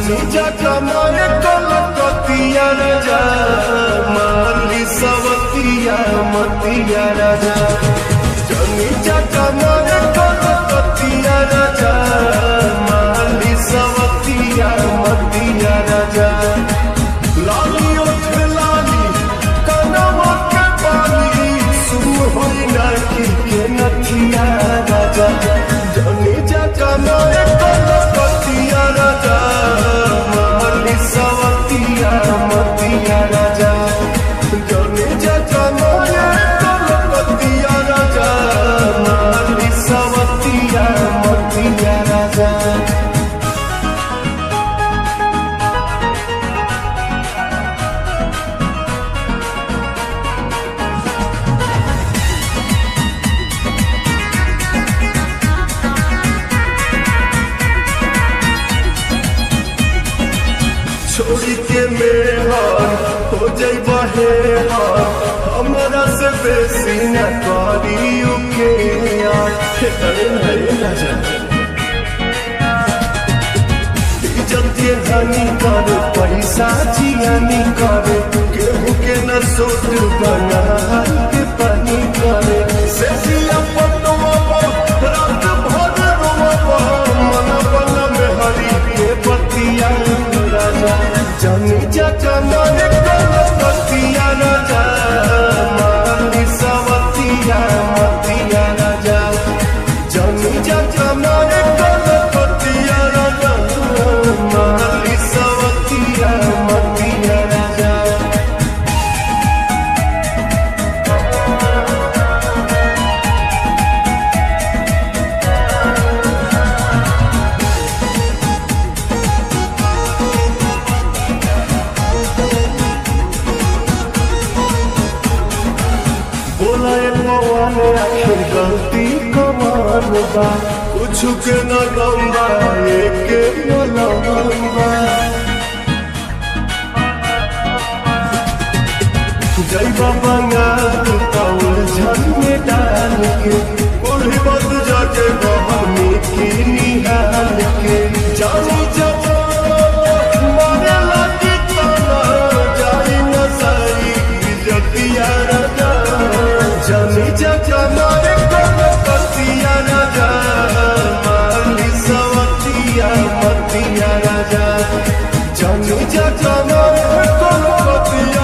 जनी जगह मारे कलकतिया राजा माली सवतिया मतिया राजा जनी जगह मारे कलकतिया राजा माली सवतिया मतिया राजा लाली उठ लाली कनवा के पानी सुन होई नाकी के नथिया राजा जनी जगह मारे कलकतिया राजा माली सवतिया मतिया राजा जनी जगह मारे कलकतिया राजा माली सवतिया मतिया राजा छोड़ी के मेहर हो जाइबा हे हमरा से बेसी न करियो के इज्जत धनी कर पैसा जियानी करे केहू के न सोच बना के पानी करे से जिया पटवा रात भर रोवा मन बन में हरी के बतिया राजा जनी जगह मारे कलकतिया राजा माली सवतिया मतिया राजा जनी जगह मारे कलकतिया राजा माली सवतिया मतिया राजा बोला आखिर गलती कमान बा कुछ के न लंबा एक लंबा जैबा बंगाल कौल झन में डाल के बूढ़ी बद जाके बहनी की निहाल के जानी जब मारे लगी तना जाई न सारी इज्जतिया राजा जनी जगह मारे कलकतिया राजा माली सवतिया मतिया राजा जनी जगह मारे कलकतिया